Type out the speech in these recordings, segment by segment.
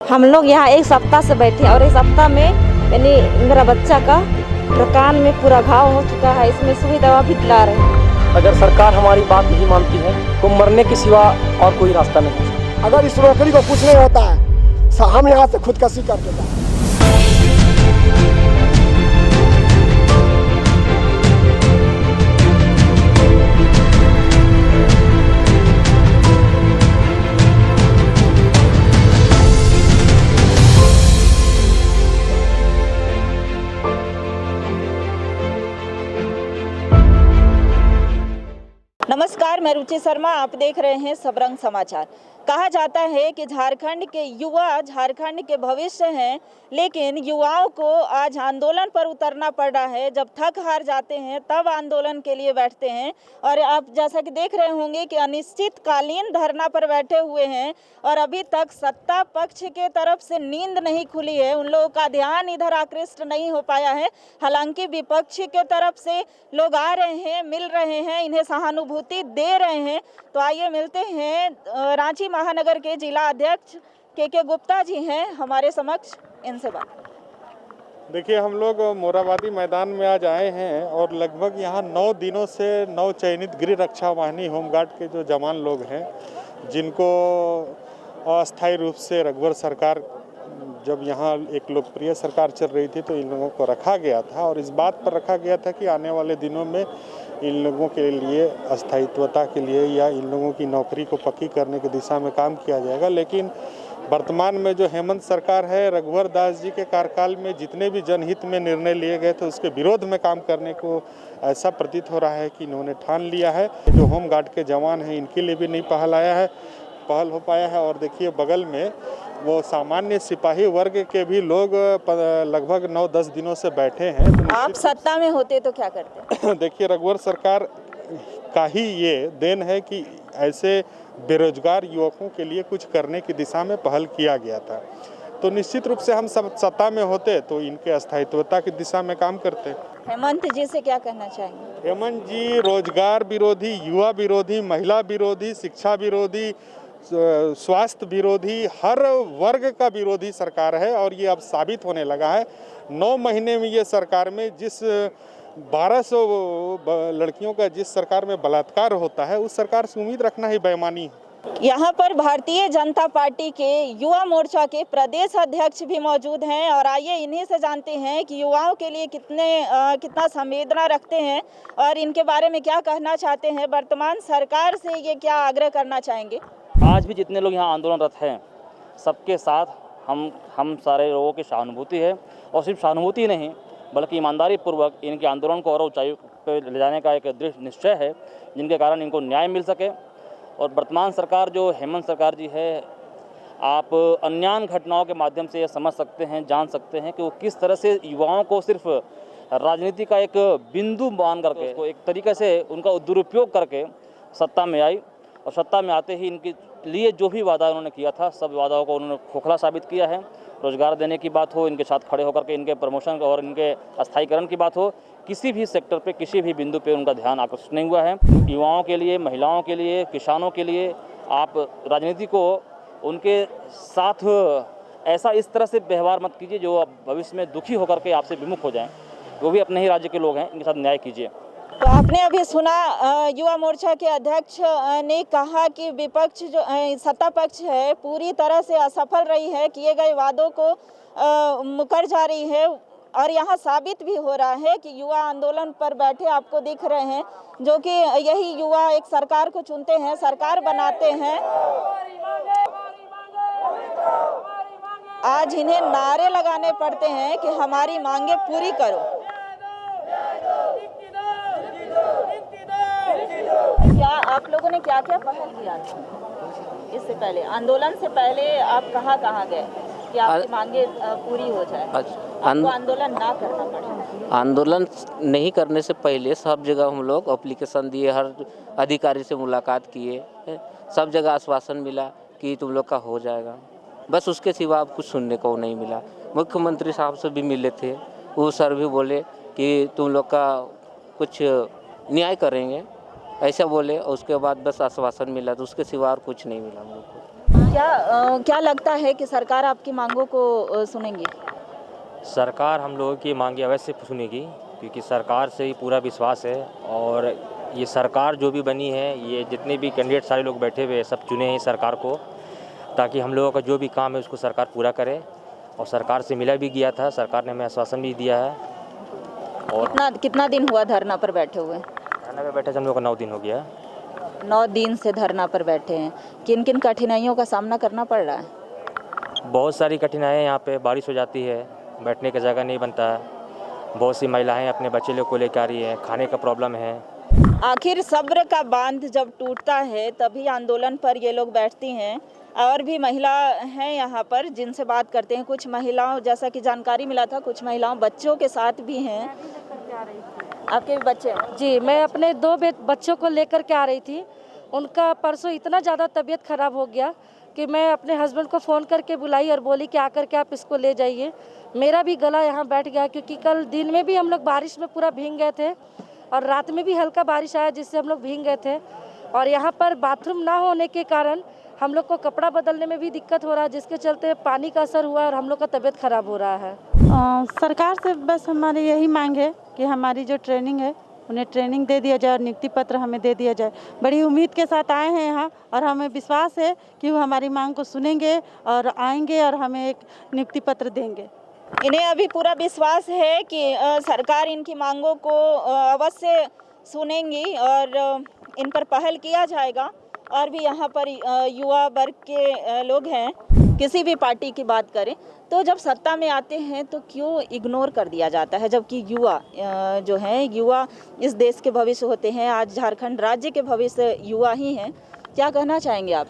हम लोग यहाँ एक सप्ताह से बैठे और एक सप्ताह में यानी मेरा बच्चा का कान में पूरा घाव हो चुका है। इसमें सुई दवा भी दिला रहे हैं। अगर सरकार हमारी बात नहीं मानती है तो मरने के सिवा और कोई रास्ता नहीं है। अगर इस नौकरी को कुछ नहीं होता है हम यहाँ से खुदकशी कर देते हैं। नमस्कार, मैं रुचि शर्मा, आप देख रहे हैं सबरंग समाचार। कहा जाता है कि झारखंड के युवा झारखंड के भविष्य हैं, लेकिन युवाओं को आज आंदोलन पर उतरना पड़ रहा है। जब थक हार जाते हैं तब आंदोलन के लिए बैठते हैं। और आप जैसा कि देख रहे होंगे कि अनिश्चितकालीन धरना पर बैठे हुए हैं और अभी तक सत्ता पक्ष के तरफ से नींद नहीं खुली है। उन लोगों का ध्यान इधर आकृष्ट नहीं हो पाया है। हालांकि विपक्ष के तरफ से लोग आ रहे हैं, मिल रहे हैं, इन्हें सहानुभूति दे रहे हैं। तो आइए मिलते हैं। रांची महानगर के जिला अध्यक्ष के गुप्ता जी हैं हमारे समक्ष, इनसे बात। देखिए, हम लोग मोराबादी मैदान में आज आए हैं और लगभग यहाँ 9 दिनों से 9 चयनित गृह रक्षा वाहिनी होमगार्ड के जो जवान लोग हैं, जिनको अस्थायी रूप से रघुवर सरकार, जब यहाँ एक लोकप्रिय सरकार चल रही थी तो इन लोगों को रखा गया था और इस बात पर रखा गया था कि आने वाले दिनों में इन लोगों के लिए अस्थायित्वता के लिए या इन लोगों की नौकरी को पक्की करने की दिशा में काम किया जाएगा। लेकिन वर्तमान में जो हेमंत सरकार है, रघुवर दास जी के कार्यकाल में जितने भी जनहित में निर्णय लिए गए थे उसके विरोध में काम करने को ऐसा प्रतीत हो रहा है कि इन्होंने ठान लिया है। जो होमगार्ड के जवान हैं इनके लिए भी नहीं पहल हो पाया है। और देखिए, बगल में वो सामान्य सिपाही वर्ग के भी लोग लगभग 9-10 दिनों से बैठे हैं। तो आप सत्ता में होते तो क्या करते? देखिए, रघुवर सरकार का ही ये देन है कि ऐसे बेरोजगार युवकों के लिए कुछ करने की दिशा में पहल किया गया था। तो निश्चित रूप से हम सब सत्ता में होते तो इनके अस्थायित्वता की दिशा में काम करते। हेमंत जी से क्या कहना चाहेंगे? हेमंत जी रोजगार विरोधी, युवा विरोधी, महिला विरोधी, शिक्षा विरोधी, स्वास्थ्य विरोधी, हर वर्ग का विरोधी सरकार है और ये अब साबित होने लगा है। 9 महीने में ये सरकार में जिस 1200 लड़कियों का जिस सरकार में बलात्कार होता है, उस सरकार से उम्मीद रखना ही बेईमानी है। यहाँ पर भारतीय जनता पार्टी के युवा मोर्चा के प्रदेश अध्यक्ष भी मौजूद हैं और आइए इन्हीं से जानते हैं कि युवाओं के लिए कितना संवेदना रखते हैं और इनके बारे में क्या कहना चाहते हैं। वर्तमान सरकार से ये क्या आग्रह करना चाहेंगे? आज भी जितने लोग यहाँ आंदोलनरत हैं, सबके साथ हम सारे लोगों की सहानुभूति है और सिर्फ सहानुभूति नहीं बल्कि ईमानदारी पूर्वक इनके आंदोलन को और ऊंचाई पर ले जाने का एक दृढ़ निश्चय है, जिनके कारण इनको न्याय मिल सके। और वर्तमान सरकार जो हेमंत सरकार जी है, आप अन्यान घटनाओं के माध्यम से ये समझ सकते हैं, जान सकते हैं कि वो किस तरह से युवाओं को सिर्फ राजनीति का एक बिंदु मान करके उसको एक तरीके से उनका दुरुपयोग करके सत्ता में आई और सत्ता में आते ही इनके लिए जो भी वादा उन्होंने किया था, सब वादाओं को उन्होंने खोखला साबित किया है। रोजगार देने की बात हो, इनके साथ खड़े होकर के इनके प्रमोशन और इनके अस्थायीकरण की बात हो, किसी भी सेक्टर पे, किसी भी बिंदु पे उनका ध्यान आकर्षित नहीं हुआ है। युवाओं के लिए, महिलाओं के लिए, किसानों के लिए आप राजनीति को उनके साथ ऐसा इस तरह से व्यवहार मत कीजिए जो भविष्य में दुखी होकर के आपसे विमुख हो जाएं। वो भी अपने ही राज्य के लोग हैं, इनके साथ न्याय कीजिए। तो आपने अभी सुना युवा मोर्चा के अध्यक्ष ने कहा कि विपक्ष जो सत्ता पक्ष है पूरी तरह से असफल रही है, किए गए वादों को मुकर जा रही है। और यहाँ साबित भी हो रहा है कि युवा आंदोलन पर बैठे आपको दिख रहे हैं, जो कि यही युवा एक सरकार को चुनते हैं, सरकार बनाते हैं। आज इन्हें नारे लगाने पड़ते हैं कि हमारी मांगे पूरी करो। क्या आप लोगों ने क्या पहल किया था इससे पहले, आंदोलन से पहले? आप कहाँ गए कि आपकी मांगे पूरी हो जाए, आपको आंदोलन ना करना पड़े? आंदोलन नहीं करने से पहले सब जगह हम लोग एप्लीकेशन दिए, हर अधिकारी से मुलाकात किए, सब जगह आश्वासन मिला कि तुम लोग का हो जाएगा। बस उसके सिवा अब कुछ सुनने को नहीं मिला। मुख्यमंत्री साहब से भी मिले थे, वो सर भी बोले कि तुम लोग का कुछ न्याय करेंगे, ऐसा बोले। और उसके बाद बस आश्वासन मिला, तो उसके सिवा और कुछ नहीं मिला हम लोग को। क्या लगता है कि सरकार आपकी मांगों को सुनेंगी? सरकार हम लोगों की मांगे अवश्य सुनेगी, क्योंकि सरकार से ही पूरा विश्वास है। और ये सरकार जो भी बनी है, ये जितने भी कैंडिडेट सारे लोग बैठे हुए हैं, सब चुने हैं सरकार को, ताकि हम लोगों का जो भी काम है उसको सरकार पूरा करे। और सरकार से मिला भी गया था, सरकार ने हमें आश्वासन भी दिया है। और कितना दिन हुआ धरना पर बैठे हुए? धरना पे बैठे हम लोग का 9 दिन हो गया। 9 दिन से धरना पर बैठे हैं। किन किन कठिनाइयों का सामना करना पड़ रहा है? बहुत सारी कठिनाइयाँ यहाँ पे, बारिश हो जाती है, बैठने का जगह नहीं बनता है, बहुत सी महिलाएं अपने बच्चे लोग को लेकर आ रही है, खाने का प्रॉब्लम है। आखिर सब्र का बांध जब टूटता है तभी आंदोलन पर ये लोग बैठती हैं। और भी महिला हैं यहाँ पर जिनसे बात करते हैं। कुछ महिलाओं, जैसा कि जानकारी मिला था, कुछ महिलाओं बच्चों के साथ भी हैं। आपके भी बच्चे हैं? जी, मैं अपने 2 बच्चों को लेकर के आ रही थी। उनका परसों इतना ज़्यादा तबीयत ख़राब हो गया कि मैं अपने हस्बैंड को फ़ोन करके बुलाई और बोली कि आकर के आप इसको ले जाइए। मेरा भी गला यहाँ बैठ गया, क्योंकि कल दिन में भी हम लोग बारिश में पूरा भीग गए थे और रात में भी हल्का बारिश आया जिससे हम लोग भीग गए थे। और यहाँ पर बाथरूम ना होने के कारण हम लोग को कपड़ा बदलने में भी दिक्कत हो रहा है, जिसके चलते पानी का असर हुआ और हम लोग का तबीयत ख़राब हो रहा है। सरकार से बस हमारी यही मांग है कि हमारी जो ट्रेनिंग है उन्हें ट्रेनिंग दे दिया जाए और नियुक्ति पत्र हमें दे दिया जाए। बड़ी उम्मीद के साथ आए हैं यहाँ और हमें विश्वास है कि वो हमारी मांग को सुनेंगे और आएंगे और हमें एक नियुक्ति पत्र देंगे। इन्हें अभी पूरा विश्वास है कि सरकार इनकी मांगों को अवश्य सुनेंगी और इन पर पहल किया जाएगा। और भी यहाँ पर युवा वर्ग के लोग हैं। किसी भी पार्टी की बात करें तो जब सत्ता में आते हैं तो क्यों इग्नोर कर दिया जाता है, जबकि युवा जो हैं, युवा इस देश के भविष्य होते हैं। आज झारखंड राज्य के भविष्य युवा ही हैं। क्या कहना चाहेंगे आप?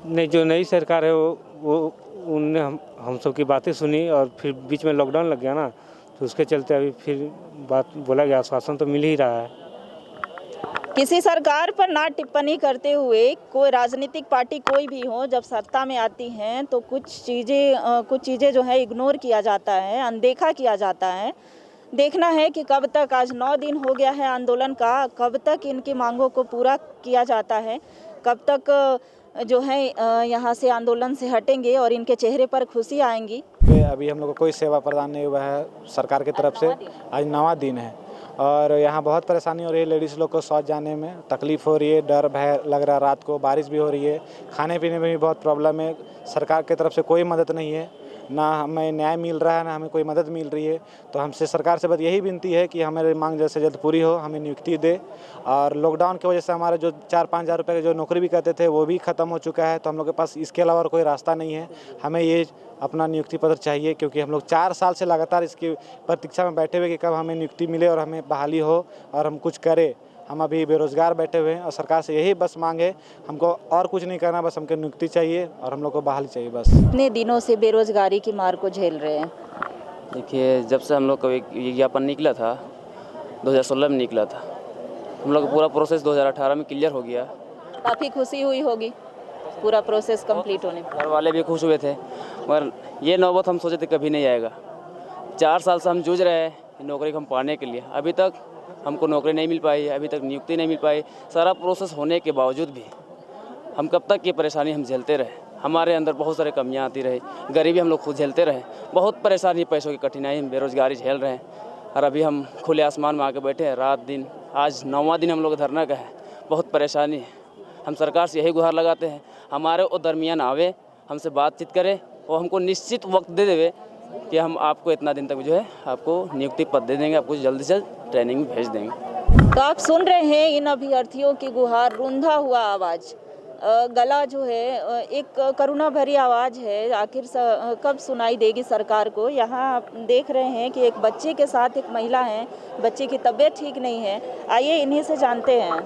नहीं, जो नई सरकार है वो उनने हम सब की बातें सुनी और फिर बीच में लॉकडाउन लग गया ना, तो उसके चलते अभी फिर बात बोला गया, आश्वासन तो मिल ही रहा है। किसी सरकार पर ना टिप्पणी करते हुए कोई राजनीतिक पार्टी कोई भी हो, जब सत्ता में आती हैं तो कुछ चीज़ें जो है इग्नोर किया जाता है, अनदेखा किया जाता है। देखना है कि कब तक, आज 9 दिन हो गया है आंदोलन का, कब तक इनकी मांगों को पूरा किया जाता है, कब तक जो है यहाँ से आंदोलन से हटेंगे और इनके चेहरे पर खुशी आएंगी। अभी हम लोग को कोई सेवा प्रदान नहीं हुआ है सरकार की तरफ से। आज 9वां दिन है और यहाँ बहुत परेशानी हो रही है। लेडीज़ लोग को शौच जाने में तकलीफ़ हो रही है, डर भय लग रहा है। रात को बारिश भी हो रही है, खाने पीने में भी बहुत प्रॉब्लम है। सरकार की तरफ से कोई मदद नहीं है, ना हमें न्याय मिल रहा है, ना हमें कोई मदद मिल रही है। तो हमसे सरकार से बस यही विनती है कि हमारी मांग जल्द से जल्द पूरी हो, हमें नियुक्ति दे। और लॉकडाउन की वजह से हमारे जो 4-5 हज़ार रुपये की जो नौकरी भी करते थे वो भी ख़त्म हो चुका है। तो हम लोग के पास इसके अलावा और कोई रास्ता नहीं है। हमें ये अपना नियुक्ति पत्र चाहिए, क्योंकि हम लोग 4 साल से लगातार इसकी प्रतीक्षा में बैठे हुए कि कब हमें नियुक्ति मिले और हमें बहाली हो और हम कुछ करें। हम अभी बेरोज़गार बैठे हुए हैं और सरकार से यही बस मांग है, हमको और कुछ नहीं करना, बस हमको नियुक्ति चाहिए और हम लोग को बहाली चाहिए बस। कितने दिनों से बेरोजगारी की मार को झेल रहे हैं? देखिए, जब से हम लोग का एक विज्ञापन निकला था 2016 में निकला था, हम लोग का पूरा प्रोसेस 2018 में क्लियर हो गया। काफ़ी खुशी हुई होगी पूरा प्रोसेस कंप्लीट होने पर? घर वाले भी खुश हुए थे, मगर ये नौबत हम सोचे थे कभी नहीं आएगा। 4 साल से हम जूझ रहे हैं नौकरी को हम पाने के लिए, अभी तक हमको नौकरी नहीं मिल पाई, अभी तक नियुक्ति नहीं मिल पाई। सारा प्रोसेस होने के बावजूद भी हम कब तक ये परेशानी हम झेलते रहे। हमारे अंदर बहुत सारी कमियां आती रही, गरीबी हम लोग खुद झेलते रहे, बहुत परेशानी, पैसों की कठिनाई, हम बेरोजगारी झेल रहे हैं। और अभी हम खुले आसमान में आके बैठे हैं रात दिन। आज 9वां दिन हम लोग धरना का है, बहुत परेशानी है। हम सरकार से यही गुहार लगाते हैं, हमारे वो दरमियान आवे, हमसे बातचीत करे और हमको निश्चित वक्त दे देवे कि हम आपको इतना दिन तक जो है आपको नियुक्ति पत्र दे देंगे, आपको जल्दी से ट्रेनिंग भेज देंगे। तो आप सुन रहे हैं इन अभ्यर्थियों की गुहार, रुंधा हुआ आवाज़, गला जो है एक करुणा भरी आवाज़ है। आखिर कब सुनाई देगी सरकार को? यहाँ आप देख रहे हैं कि एक बच्चे के साथ एक महिला है, बच्चे की तबीयत ठीक नहीं है। आइए इन्हीं से जानते हैं।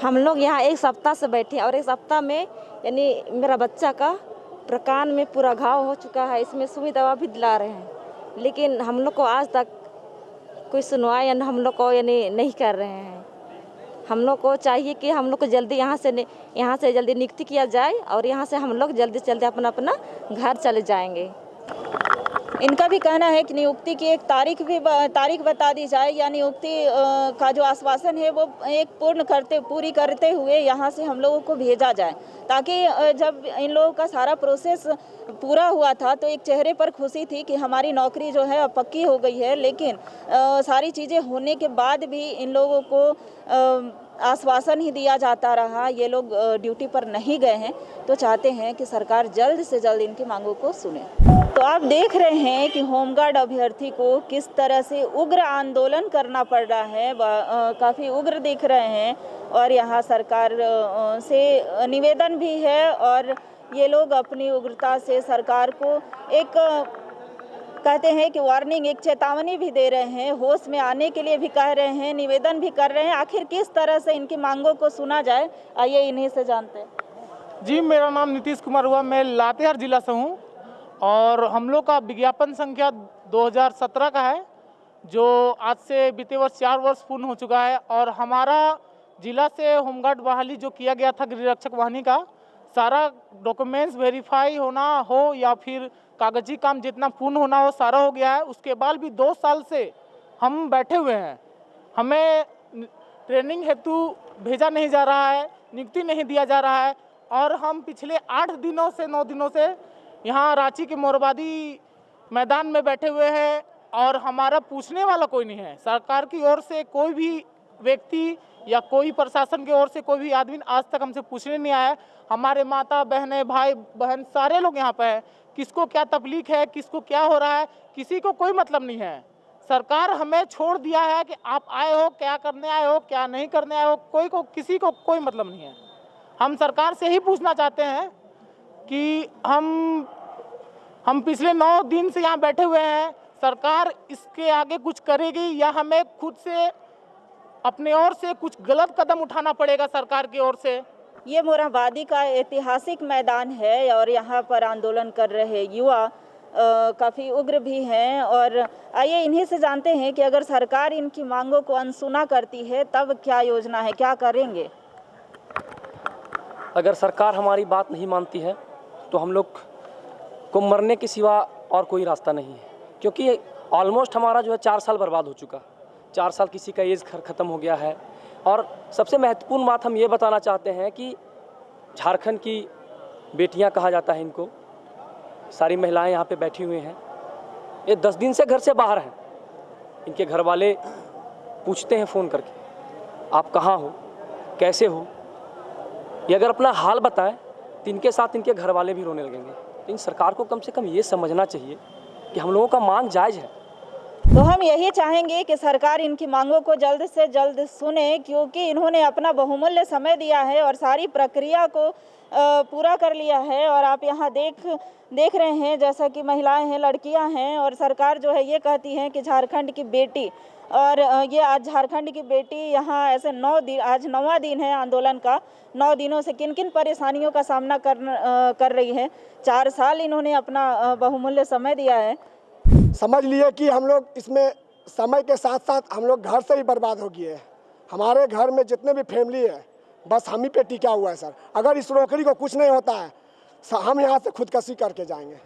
हम लोग यहाँ 1 सप्ताह से बैठे और 1 सप्ताह में यानी मेरा बच्चा का प्रकान में पूरा घाव हो चुका है, इसमें सुई दवा भी दिला रहे हैं, लेकिन हम लोग को आज तक कोई सुनवाई हम लोग को यानी नहीं कर रहे हैं। हम लोग को चाहिए कि हम लोग को जल्दी यहाँ से जल्दी नियुक्ति किया जाए और यहाँ से हम लोग जल्दी से जल्दी अपना घर चले जाएंगे। इनका भी कहना है कि नियुक्ति की एक तारीख बता दी जाए, या नियुक्ति का जो आश्वासन है वो एक पूरी करते हुए यहाँ से हम लोगों को भेजा जाए, ताकि जब इन लोगों का सारा प्रोसेस पूरा हुआ था तो एक चेहरे पर खुशी थी कि हमारी नौकरी जो है अब पक्की हो गई है। लेकिन सारी चीज़ें होने के बाद भी इन लोगों को आश्वासन ही दिया जाता रहा, ये लोग ड्यूटी पर नहीं गए हैं। तो चाहते हैं कि सरकार जल्द से जल्द इनकी मांगों को सुने। तो आप देख रहे हैं कि होमगार्ड अभ्यर्थी को किस तरह से उग्र आंदोलन करना पड़ रहा है, काफ़ी उग्र दिख रहे हैं। और यहाँ सरकार से निवेदन भी है, और ये लोग अपनी उग्रता से सरकार को एक कहते हैं कि वार्निंग, एक चेतावनी भी दे रहे हैं, होश में आने के लिए भी कह रहे हैं, निवेदन भी कर रहे हैं। आखिर किस तरह से इनकी मांगों को सुना जाए, आइए इन्हीं से जानते हैं। जी, मेरा नाम नीतीश कुमार हुआ, मैं लातेहार जिला से हूँ और हम लोग का विज्ञापन संख्या 2017 का है, जो आज से बीते वर्ष 4 वर्ष पूर्ण हो चुका है। और हमारा जिला से होमगार्ड बहाली जो किया गया था गृह रक्षक वाहिनी का, सारा डॉक्यूमेंट्स वेरीफाई होना हो या फिर कागजी काम जितना पूर्ण होना हो सारा हो गया है। उसके बाद भी 2 साल से हम बैठे हुए हैं, हमें ट्रेनिंग हेतु भेजा नहीं जा रहा है, नियुक्ति नहीं दिया जा रहा है। और हम पिछले 8 दिनों से 9 दिनों से यहाँ रांची के मोरबादी मैदान में बैठे हुए हैं और हमारा पूछने वाला कोई नहीं है। सरकार की ओर से कोई भी व्यक्ति या कोई प्रशासन की ओर से कोई भी आदमी आज तक हमसे पूछने नहीं आया। हमारे माता बहनें, भाई बहन सारे लोग यहाँ पे हैं, किसको क्या तकलीफ है, किसको क्या हो रहा है, किसी को कोई मतलब नहीं है। सरकार हमें छोड़ दिया है कि आप आए हो, क्या करने आए हो, क्या नहीं करने आए हो, किसी को कोई मतलब नहीं है। हम सरकार से ही पूछना चाहते हैं कि हम पिछले 9 दिन से यहाँ बैठे हुए हैं, सरकार इसके आगे कुछ करेगी या हमें खुद से अपने ओर से कुछ गलत कदम उठाना पड़ेगा सरकार की ओर से। ये मोरहाबादी का ऐतिहासिक मैदान है और यहाँ पर आंदोलन कर रहे युवा काफ़ी उग्र भी हैं। और आइए इन्हीं से जानते हैं कि अगर सरकार इनकी मांगों को अनसुना करती है तब क्या योजना है, क्या करेंगे। अगर सरकार हमारी बात नहीं मानती है तो हम लोग को मरने के सिवा और कोई रास्ता नहीं है, क्योंकि ऑलमोस्ट हमारा जो है 4 साल बर्बाद हो चुका। 4 साल किसी का एज ख़त्म हो गया है। और सबसे महत्वपूर्ण बात हम ये बताना चाहते हैं कि झारखंड की बेटियां कहा जाता है इनको, सारी महिलाएं यहाँ पे बैठी हुई हैं, ये 10 दिन से घर से बाहर हैं। इनके घर वाले पूछते हैं फ़ोन करके, आप कहाँ हो, कैसे हो। ये अगर अपना हाल बताएं तो इनके साथ इनके घर वाले भी रोने लगेंगे। लेकिन सरकार को कम से कम ये समझना चाहिए कि हम लोगों का मांग जायज़ है। तो हम यही चाहेंगे कि सरकार इनकी मांगों को जल्द से जल्द सुने, क्योंकि इन्होंने अपना बहुमूल्य समय दिया है और सारी प्रक्रिया को पूरा कर लिया है। और आप यहाँ देख रहे हैं जैसा कि महिलाएं हैं, लड़कियां हैं, और सरकार जो है ये कहती है कि झारखंड की बेटी, और ये आज झारखंड की बेटी यहाँ ऐसे 9 दिन, आज 9वां दिन है आंदोलन का। 9 दिनों से किन किन परेशानियों का सामना कर रही है। 4 साल इन्होंने अपना बहुमूल्य समय दिया है। समझ लिए कि हम लोग इसमें समय के साथ साथ हम लोग घर से ही बर्बाद हो गए हैं। हमारे घर में जितने भी फैमिली है बस हम ही पे टिका हुआ है सर। अगर इस नौकरी को कुछ नहीं होता है हम यहाँ से खुदकशी करके जाएंगे।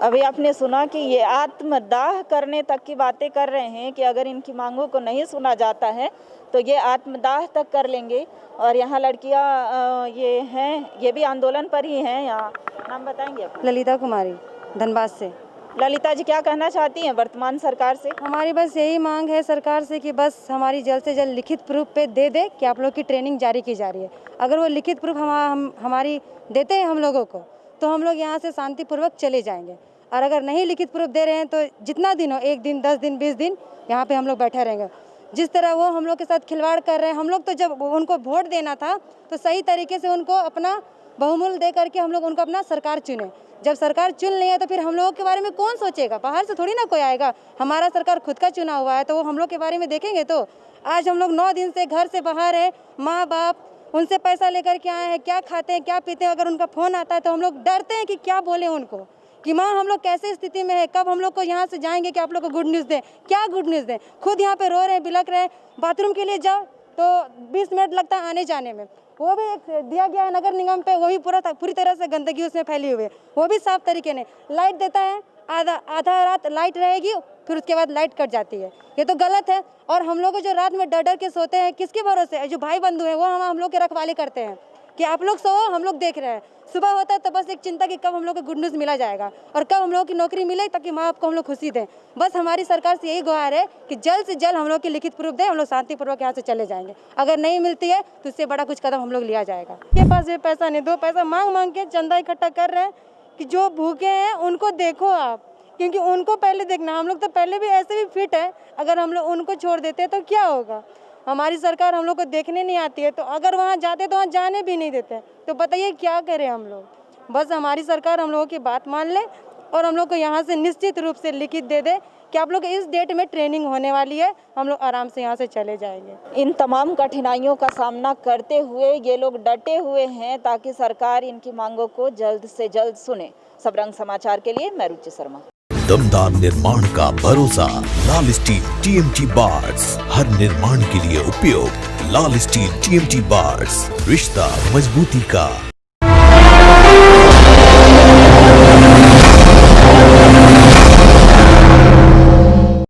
अभी आपने सुना कि ये आत्मदाह करने तक की बातें कर रहे हैं कि अगर इनकी मांगों को नहीं सुना जाता है तो ये आत्मदाह तक कर लेंगे। और यहाँ लड़कियाँ ये हैं, ये भी आंदोलन पर ही हैं। यहाँ नाम बताएंगे अपना? ललिता कुमारी, धनबाद से। ललिता जी, क्या कहना चाहती हैं वर्तमान सरकार से? हमारी बस यही मांग है सरकार से कि बस हमारी जल्द से जल्द लिखित प्रूफ पे दे दे कि आप लोग की ट्रेनिंग जारी की जा रही है। अगर वो लिखित प्रूफ हमारी देते हैं हम लोगों को तो हम लोग यहाँ से शांतिपूर्वक चले जाएंगे। और अगर नहीं लिखित प्रूफ दे रहे हैं तो जितना दिन हो, 1 दिन, 10 दिन, 20 दिन यहाँ पे हम लोग बैठे रहेंगे। जिस तरह वो हम लोग के साथ खिलवाड़ कर रहे हैं, हम लोग तो जब उनको वोट देना था तो सही तरीके से उनको अपना बहुमूल्य दे करके हम लोग उनको अपना सरकार चुने। जब सरकार चुन नहीं है तो फिर हम लोगों के बारे में कौन सोचेगा? बाहर से थोड़ी ना कोई आएगा। हमारा सरकार खुद का चुना हुआ है तो वो हम लोग के बारे में देखेंगे। तो आज हम लोग 9 दिन से घर से बाहर है, माँ बाप उनसे पैसा लेकर के आए हैं, क्या खाते हैं, क्या पीते हैं। अगर उनका फ़ोन आता है तो हम लोग डरते हैं कि क्या बोले उनको, कि माँ हम लोग कैसे स्थिति में है, कब हम लोग को यहाँ से जाएंगे कि आप लोग को गुड न्यूज़ दें। क्या गुड न्यूज़ दें? खुद यहाँ पे रो रहे हैं, बिलक रहे हैं। बाथरूम के लिए जाओ तो 20 मिनट लगता है आने जाने में। वो भी एक दिया गया है नगर निगम पे, वो भी पूरी तरह से गंदगी उसमें फैली हुई है, वो भी साफ तरीके ने। लाइट देता है आधा रात लाइट रहेगी, फिर उसके बाद लाइट कट जाती है। ये तो गलत है। और हम लोग जो रात में डर डर के सोते हैं, किसके भरोसे है? जो भाई बंधु हैं वो हम लोग के रखवाली करते हैं कि आप लोग सो, हम लोग देख रहे हैं। सुबह होता है तो बस एक चिंता कि कब हम लोग को गुड न्यूज़ मिला जाएगा और कब हम लोग की नौकरी मिले, ताकि माँ बाप को हम लोग खुशी दें। बस हमारी सरकार से यही गुहार है कि जल्द से जल्द हम लोग की लिखित प्रूफ दें, हम लोग शांतिपूर्वक यहाँ से चले जाएंगे। अगर नहीं मिलती है तो इससे बड़ा कुछ कदम हम लोग लिया जाएगा। के पास ये पैसा नहीं, 2 पैसा मांग मांग के चंदा इकट्ठा कर रहे हैं कि जो भूखे हैं उनको देखो आप, क्योंकि उनको पहले देखना। हम लोग तो पहले भी ऐसे भी फिट है, अगर हम लोग उनको छोड़ देते तो क्या होगा? हमारी सरकार हम लोग को देखने नहीं आती है, तो अगर वहाँ जाते तो वहाँ जाने भी नहीं देते, तो बताइए क्या करें हम लोग? बस हमारी सरकार हम लोगों की बात मान ले और हम लोग को यहाँ से निश्चित रूप से लिखित दे दे कि आप लोग इस डेट में ट्रेनिंग होने वाली है, हम लोग आराम से यहाँ से चले जाएंगे। इन तमाम कठिनाइयों का सामना करते हुए ये लोग डटे हुए हैं ताकि सरकार इनकी मांगों को जल्द से जल्द सुने। सबरंग समाचार के लिए मैं रुचि शर्मा। दमदार निर्माण का भरोसा लाल स्टील TMT बार्स, हर निर्माण के लिए उपयोग। लाल स्टील TMT बार्स, रिश्ता मजबूती का।